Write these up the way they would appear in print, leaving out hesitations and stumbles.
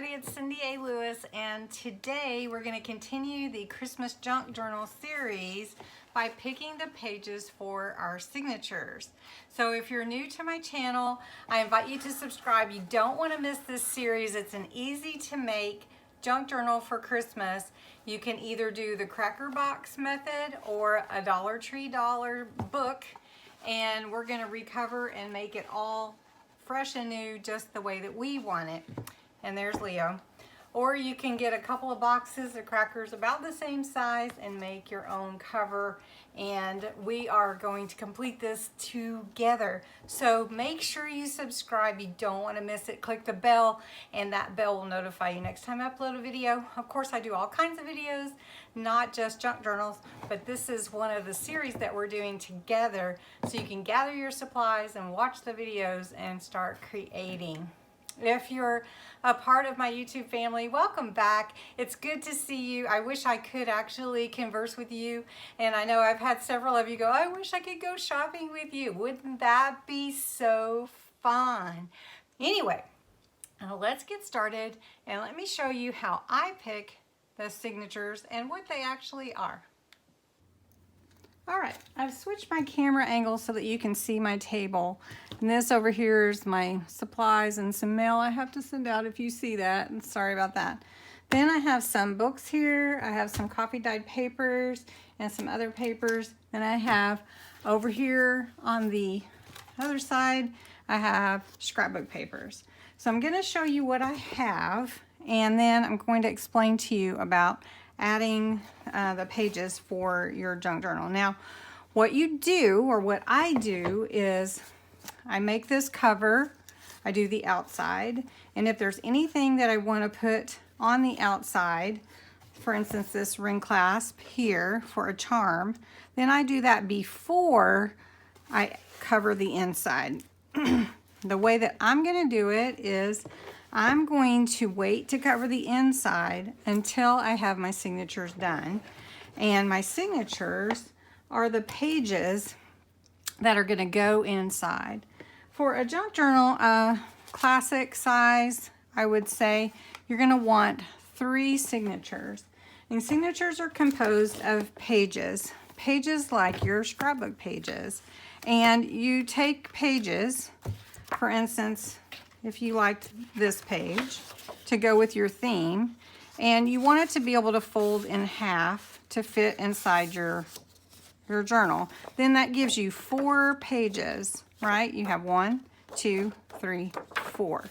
everybody, it's Cindy A. Lewis, and today we're going to continue the Christmas Junk Journal series by picking the pages for our signatures. So if you're new to my channel, I invite you to subscribe. You don't want to miss this series. It's an easy to make junk journal for Christmas. You can either do the cracker box method or a Dollar Tree book, and we're going to recover and make it all fresh and new just the way that we want it. And there's Leo. Or you can get a couple of boxes of crackers about the same size and make your own cover. And we are going to complete this together. So make sure you subscribe. You don't want to miss it. Click the bell and that bell will notify you next time I upload a video. Of course, I do all kinds of videos, not just junk journals, but this is one of the series that we're doing together. So you can gather your supplies and watch the videos and start creating. If you're a part of my YouTube family, welcome back. It's good to see you. I wish I could actually converse with you. And I know I've had several of you go, I wish I could go shopping with you. Wouldn't that be so fun? Anyway, let's get started and let me show you how I pick the signatures and what they actually are. All right, I've switched my camera angle so that you can see my table. And this over here is my supplies and some mail I have to send out if you see that. And sorry about that. Then I have some books here. I have some coffee dyed papers and some other papers. Then I have over here on the other side, I have scrapbook papers. So I'm going to show you what I have, and then I'm going to explain to you about adding the pages for your junk journal. Now, what you do, or what I do, is I make this cover, I do the outside, and if there's anything that I want to put on the outside, for instance this ring clasp here for a charm, then I do that before I cover the inside. The way that I'm going to do it is I'm going to wait to cover the inside until I have my signatures done. And my signatures are the pages that are going to go inside. For a junk journal, classic size, I would say you're going to want 3 signatures. And signatures are composed of pages like your scrapbook pages. And you take pages, for instance, if you liked this page to go with your theme, and you want it to be able to fold in half to fit inside your journal, then that gives you 4 pages, right? You have 1, 2, 3, 4.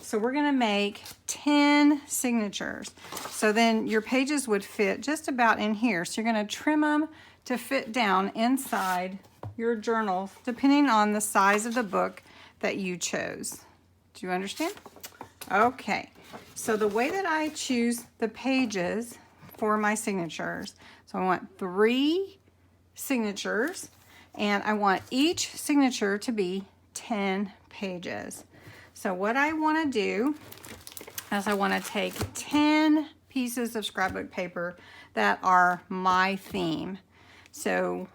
So we're gonna make 10 signatures. So then your pages would fit just about in here. So you're gonna trim them to fit down inside your journal, depending on the size of the book that you chose. Do you understand? Okay, so the way that I choose the pages for my signatures, so I want 3 signatures, and I want each signature to be 10 pages. So what I want to do is I want to take 10 pieces of scrapbook paper that are my theme. So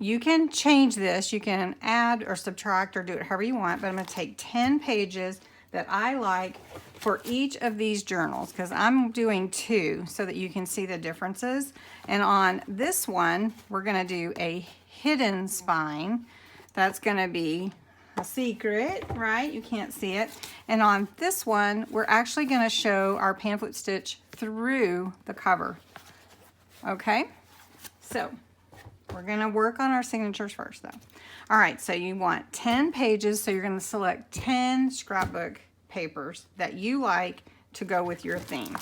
you can change this, you can add or subtract or do it however you want, but I'm going to take 10 pages that I like for each of these journals, because I'm doing 2 so that you can see the differences. And on this one, we're going to do a hidden spine. That's going to be a secret, right? You can't see it. And on this one, we're actually going to show our pamphlet stitch through the cover. Okay, so we're going to work on our signatures first, though. All right, so you want 10 pages, so you're going to select 10 scrapbook papers that you like to go with your theme.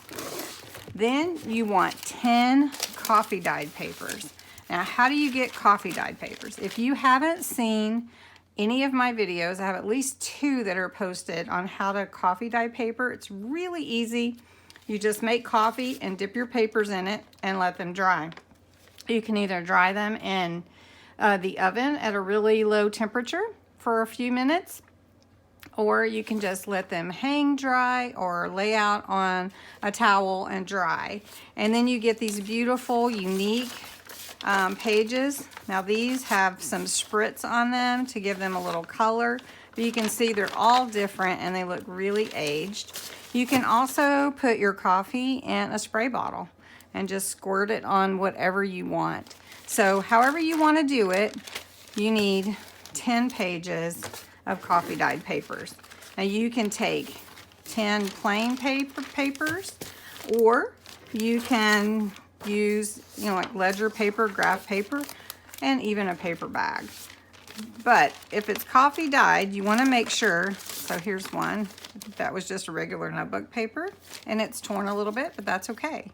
Then you want 10 coffee dyed papers. Now, how do you get coffee dyed papers? If you haven't seen any of my videos, I have at least 2 that are posted on how to coffee dye paper. It's really easy. You just make coffee and dip your papers in it and let them dry. You can either dry them in the oven at a really low temperature for a few minutes, or you can just let them hang dry or lay out on a towel and dry. And then you get these beautiful, unique pages. Now these have some spritz on them to give them a little color. But you can see they're all different and they look really aged. You can also put your coffee in a spray bottle and just squirt it on whatever you want. So however you want to do it, you need 10 pages of coffee dyed papers. Now you can take 10 plain papers, or you can use, like ledger paper, graph paper, and even a paper bag. But if it's coffee dyed, you want to make sure, so here's one, that was just a regular notebook paper, and it's torn a little bit, but that's okay.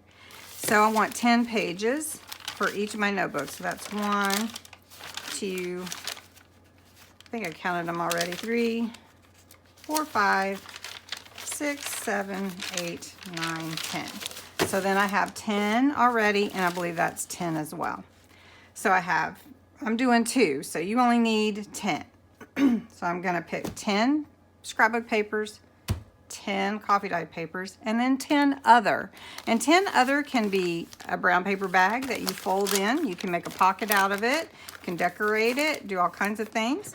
So I want 10 pages for each of my notebooks. So that's 1, 2, I think I counted them already, 3, 4, 5, 6, 7, 8, 9, 10. So then I have 10 already, and I believe that's 10 as well. So I'm doing 2, so you only need 10. So I'm gonna pick 10 scrapbook papers, 10 coffee dyed papers, and then 10 other. And 10 other can be a brown paper bag that you fold in. You can make a pocket out of it, you can decorate it, do all kinds of things.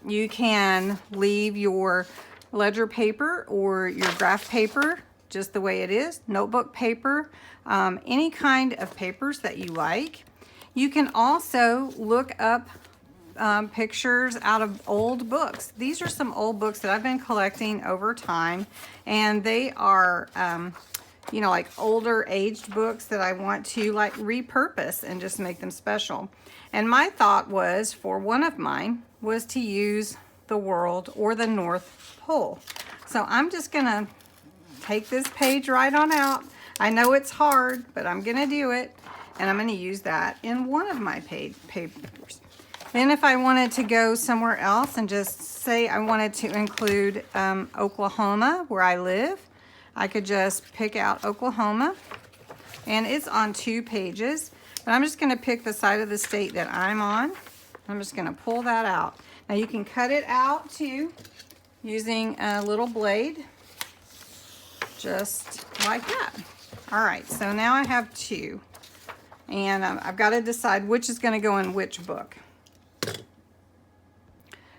You can leave your ledger paper or your graph paper just the way it is, notebook paper, any kind of papers that you like. You can also look up pictures out of old books. These are some old books that I've been collecting over time, and they are like older aged books that I want to like repurpose and just make them special. And my thought was, for one of mine, was to use the world or the North Pole. So I'm just gonna take this page right on out. I know it's hard, but I'm gonna do it, and I'm gonna use that in one of my papers. Then if I wanted to go somewhere else and just say I wanted to include Oklahoma, where I live, I could just pick out Oklahoma, and it's on 2 pages, but I'm just gonna pick the side of the state that I'm on. I'm just gonna pull that out. Now you can cut it out too, using a little blade, just like that. All right, so now I have 2, and I've got to decide which is going to go in which book.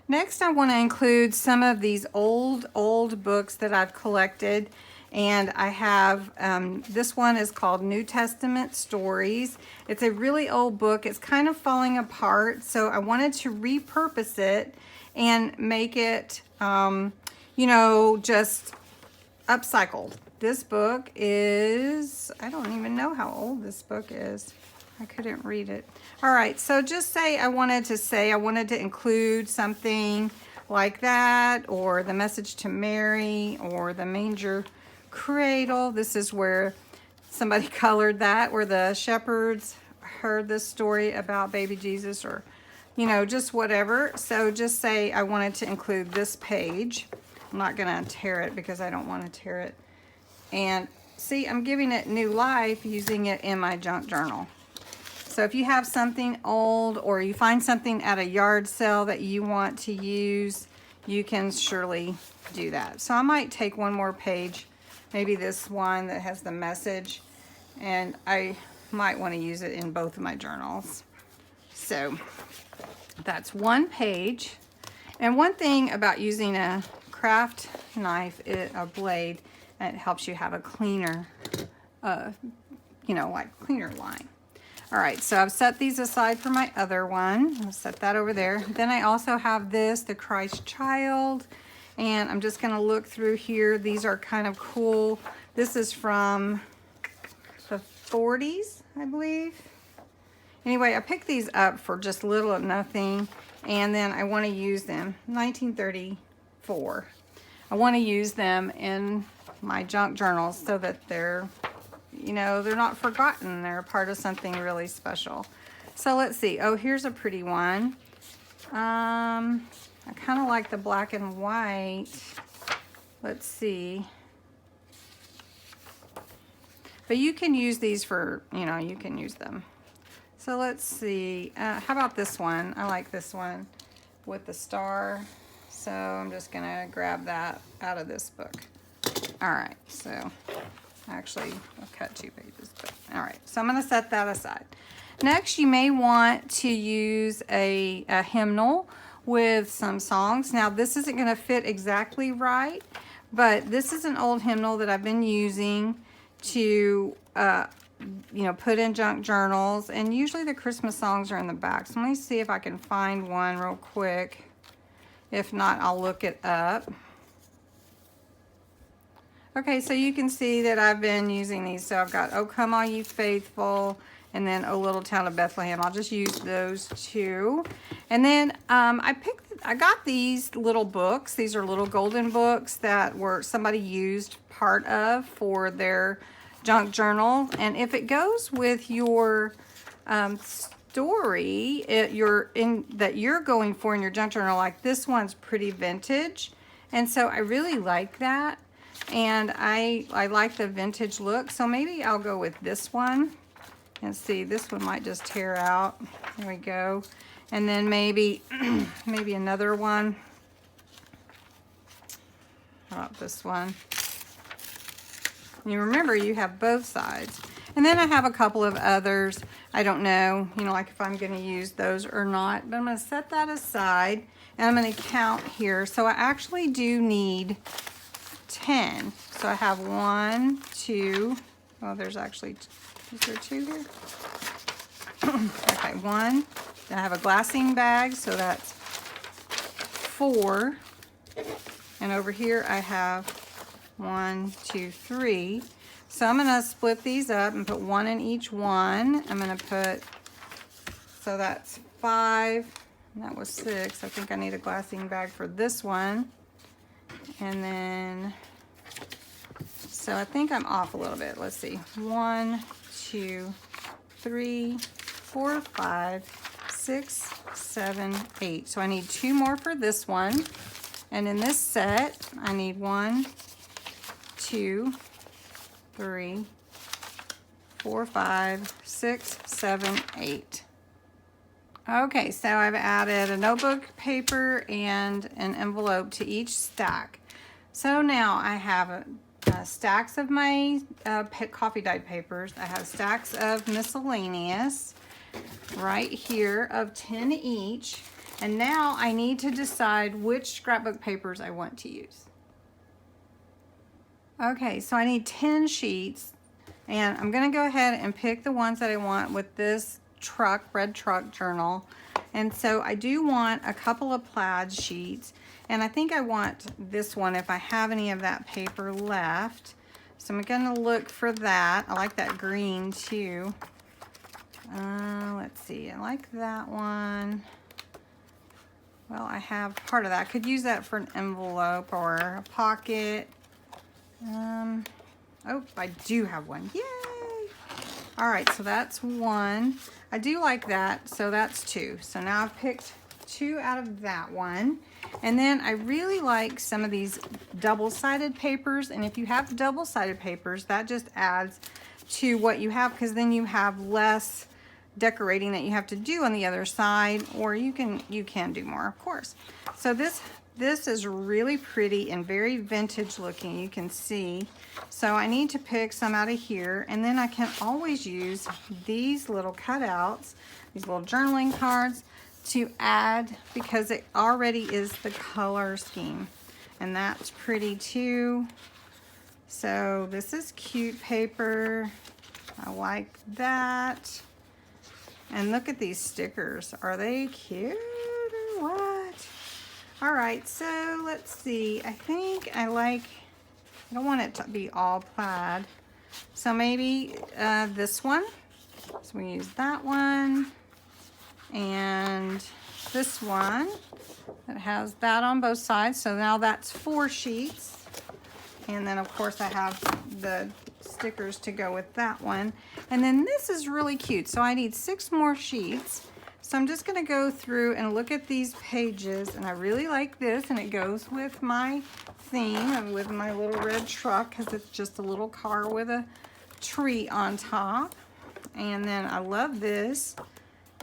Next, I want to include some of these old books that I've collected, and I have, this one is called New Testament Stories. It's a really old book. It's kind of falling apart, so I wanted to repurpose it and make it, just upcycled. This book is, I don't even know how old this book is. I couldn't read it. All right, so just say I wanted to include something like that, or the message to Mary, or the manger cradle. This is where somebody colored that, where the shepherds heard this story about baby Jesus, or just whatever. So just say I wanted to include this page. I'm not gonna tear it because I don't want to tear it. And see, I'm giving it new life using it in my junk journal. So if you have something old, or you find something at a yard sale that you want to use, you can surely do that. So I might take one more page, maybe this one that has the message, and I might want to use it in both of my journals. So that's 1 page. And one thing about using a craft knife, a blade, it helps you have a cleaner, cleaner line. All right, so I've set these aside for my other one. I'll set that over there. Then I also have this, the Christ Child, and I'm just gonna look through here. These are kind of cool. This is from the 40s, I believe. Anyway, I picked these up for just little or nothing, and then I want to use them. 1934. I want to use them in my junk journals so that they're, they're not forgotten. They're part of something really special. So let's see. Oh, here's a pretty one. I kind of like the black and white. Let's see. But you can use these for, you can use them. So let's see. How about this one? I like this one with the star. So I'm just gonna grab that out of this book. All right, so actually I've cut 2 pages, but all right. So I'm gonna set that aside. Next, you may want to use a hymnal with some songs. Now this isn't going to fit exactly right, but this is an old hymnal that I've been using to you know, put in junk journals, and usually the Christmas songs are in the back. So let me see if I can find one real quick. If not, I'll look it up. Okay, so you can see that I've been using these. So I've got "O Come All Ye Faithful" and then "O Little Town of Bethlehem." I'll just use those two. And then I got these little books. These are little golden books that were somebody used part of for their junk journal. And if it goes with your story that you're going for in your junk journal, like this one's pretty vintage, and so I really like that. And I like the vintage look, so maybe I'll go with this one. And see, this one might just tear out. There we go. And then maybe maybe another one. How about this one? And you remember, you have both sides. And then I have a couple of others. I don't know, you know, like if I'm going to use those or not. But I'm going to set that aside, and I'm going to count here. So I actually do need 10. So I have 1, 2, oh, there's actually, is there 2 here? Okay, 1. Then I have a glassine bag, so that's 4. And over here I have 1, 2, 3. So I'm gonna split these up and put 1 in each one. I'm gonna put, so that's 5, and that was 6. I think I need a glassine bag for this one. And then, so I think I'm off a little bit. Let's see. 1, 2, 3, 4, 5, 6, 7, 8. So I need 2 more for this one. And in this set, I need 1, 2, 3, 4, 5, 6, 7, 8. Okay, so I've added a notebook paper and an envelope to each stack. So now I have stacks of my coffee dyed papers. I have stacks of miscellaneous right here of 10 each. And now I need to decide which scrapbook papers I want to use. Okay, so I need 10 sheets, and I'm gonna go ahead and pick the ones that I want with this red truck journal. And so I do want a couple of plaid sheets, and I think I want this one if I have any of that paper left. So I'm gonna look for that. I like that green too. Let's see, I like that one. Well, I have part of that. I could use that for an envelope or a pocket. Oh, I do have one. Yay! All right, so that's 1. I do like that, so that's 2. So now I've picked 2 out of that one. And then I really like some of these double-sided papers. And if you have double-sided papers, that just adds to what you have, because then you have less decorating that you have to do on the other side, or you can do more, of course. So this is really pretty and very vintage looking, you can see. So I need to pick some out of here, and then I can always use these little cutouts, these little journaling cards, to add, because it already is the color scheme, and that's pretty too. So this is cute paper. I like that. And look at these stickers. Are they cute or what? All right, so let's see. I think I don't want it to be all plaid. So maybe this one. So we use that one. And this one that has that on both sides. So now that's 4 sheets. And then of course I have the stickers to go with that one. And then this is really cute. So I need 6 more sheets. So I'm just gonna go through and look at these pages, and I really like this, and it goes with my theme and with my little red truck, because it's just a little car with a tree on top. And then I love this,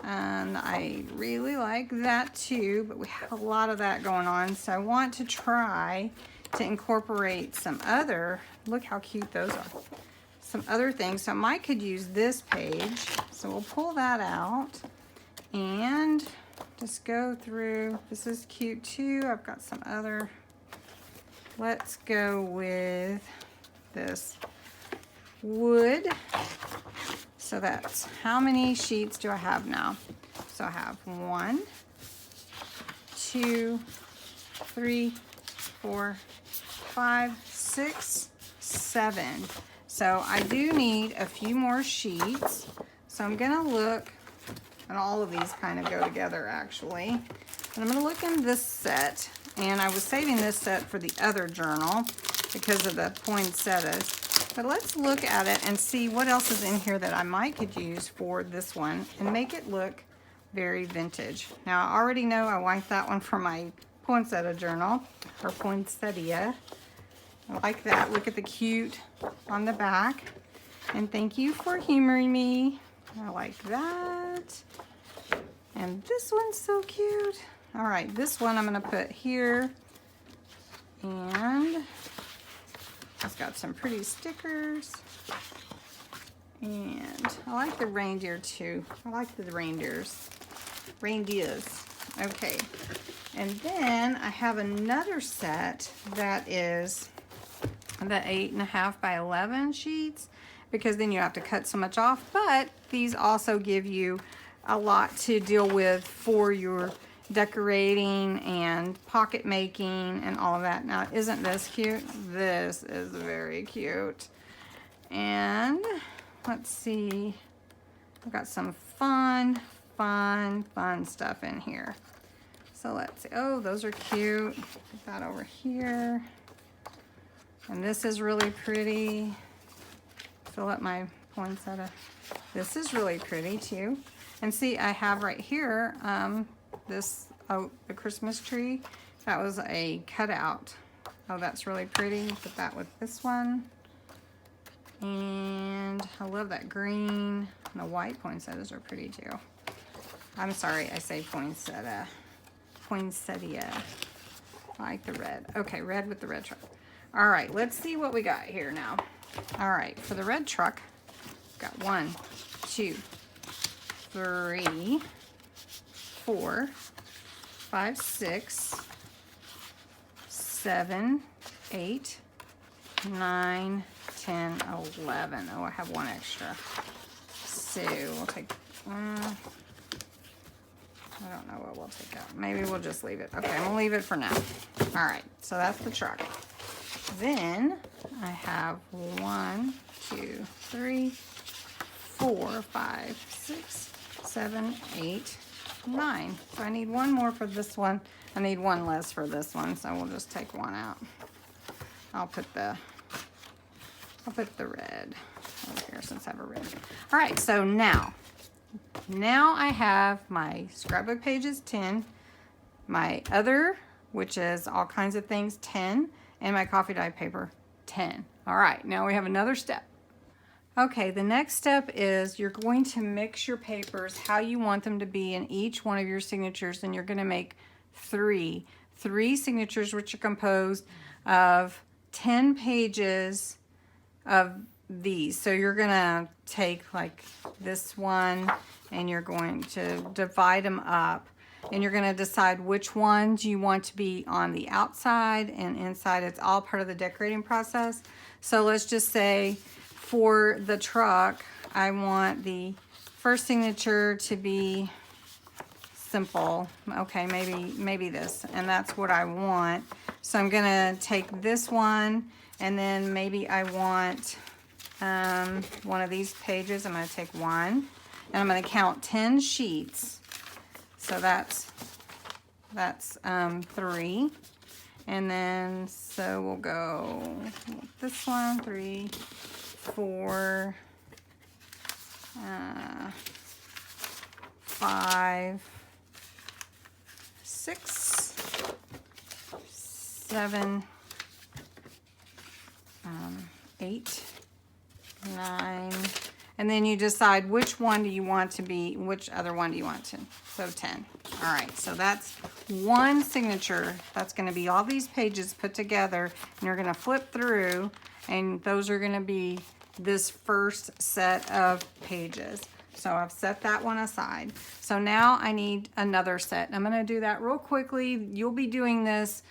and I really like that too, but we have a lot of that going on. So I want to try to incorporate some other, look how cute those are, some other things. So I might could use this page. So we'll pull that out and just go through. This is cute too. I've got some other. Let's go with this wood. So that's, how many sheets do I have now? So I have 1, 2, 3, 4, 5, 6, 7. So I do need a few more sheets. So I'm gonna look, and all of these kind of go together actually. And I'm gonna look in this set, and I was saving this set for the other journal because of the poinsettias. But let's look at it and see what else is in here that I might could use for this one and make it look very vintage. Now I already know I want that one for my poinsettia journal, or poinsettia. I like that. Look at the cute on the back. And thank you for humoring me. I like that. And this one's so cute. All right, this one I'm gonna put here. And it's got some pretty stickers. And I like the reindeer too. I like the reindeers. Okay. And then I have another set that is the 8.5 by 11 sheets, because then you have to cut so much off. But these also give you a lot to deal with for your decorating and pocket making and all of that. Now, isn't this cute? This is very cute. And let's see, I've got some fun stuff in here. So let's see. Oh, those are cute. Put that over here. And this is really pretty. Fill up my poinsettia. This is really pretty too. And see, I have right here this, the Christmas tree. That was a cutout. Oh, that's really pretty. Put that with this one. And I love that green. And the white poinsettias are pretty too. I'm sorry, I say poinsettia. Poinsettia. I like the red. Okay, red with the red truck. All right, let's see what we got here now. All right, for the red truck, got 1, 2, 3, 4, 5, 6, 7, 8, 9, 10, 11. Oh, I have one extra. So we'll take, I don't know what we'll take out. Maybe we'll just leave it. Okay, we'll leave it for now. All right, so that's the truck. Then I have 1, 2, 3, 4, 5, 6, 7, 8, 9. So I need one more for this one. I need one less for this one, so we'll just take one out. I'll put the red over here since I have a red. All right, so now I have my scrapbook pages 10, my other, which is all kinds of things 10, and my coffee dye paper 10. All right, now we have another step. Okay, the next step is you're going to mix your papers how you want them to be in each one of your signatures, and you're going to make three signatures, which are composed of 10 pages of these. So you're going to take like this one and you're going to divide them up, and you're going to decide which ones you want to be on the outside and inside. It's all part of the decorating process. So let's just say for the truck, I want the first signature to be simple. Okay, maybe this, and that's what I want. So I'm gonna take this one, and then maybe I want one of these pages. I'm gonna take one, and I'm gonna count 10 sheets. So that's 3. And then, so we'll go this one, 3, 4, 5, 6, 7, 8, 9, and then you decide which one do you want to be, which other one do you want to, so 10. All right, so that's one signature. That's gonna be all these pages put together, and you're gonna flip through, and those are gonna be this first set of pages. So I've set that one aside. So now I need another set. I'm going to do that real quickly. You'll be doing this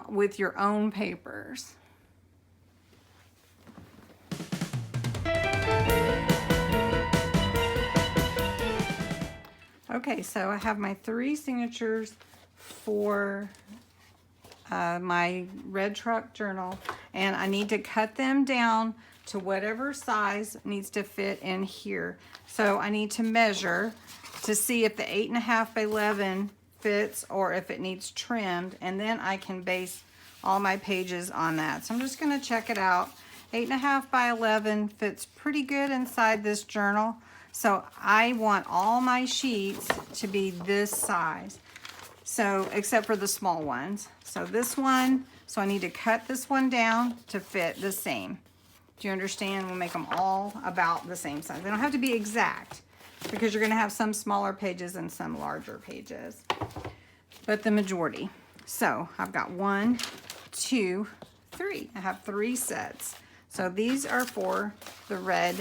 with your own papers. Okay, so I have my 3 signatures for my red truck journal, and I need to cut them down to whatever size needs to fit in here. So I need to measure to see if the 8.5 by 11 fits or if it needs trimmed, and then I can base all my pages on that. So I'm just going to check it out. 8.5 by 11 fits pretty good inside this journal. So I want all my sheets to be this size. So, except for the small ones. So this one, so I need to cut this one down to fit the same. Do you understand? We'll make them all about the same size. They don't have to be exact because you're gonna have some smaller pages and some larger pages, but the majority. So I've got 1, 2, 3. I have 3 sets. So these are for the red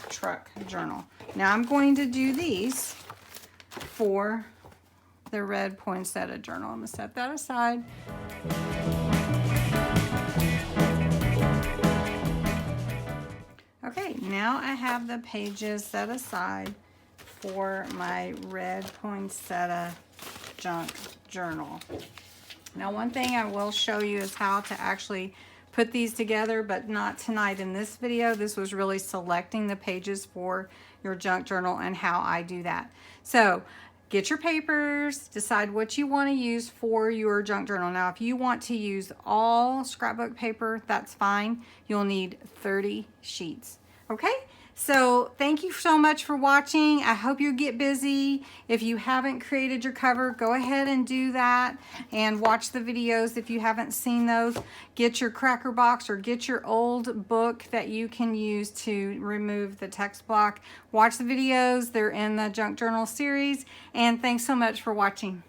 truck journal. Now I'm going to do these for the red poinsettia journal. I'm gonna set that aside. Okay, now I have the pages set aside for my red poinsettia junk journal. Now one thing I will show you is how to actually put these together, but not tonight in this video. This was really selecting the pages for your junk journal and how I do that. So get your papers, decide what you want to use for your junk journal. Now, if you want to use all scrapbook paper, that's fine. You'll need 30 sheets. Okay? So thank you so much for watching. I hope you get busy. If you haven't created your cover, go ahead and do that and watch the videos if you haven't seen those. Get your cracker box or get your old book that you can use to remove the text block. Watch the videos. They're in the Junk Journal series. And thanks so much for watching.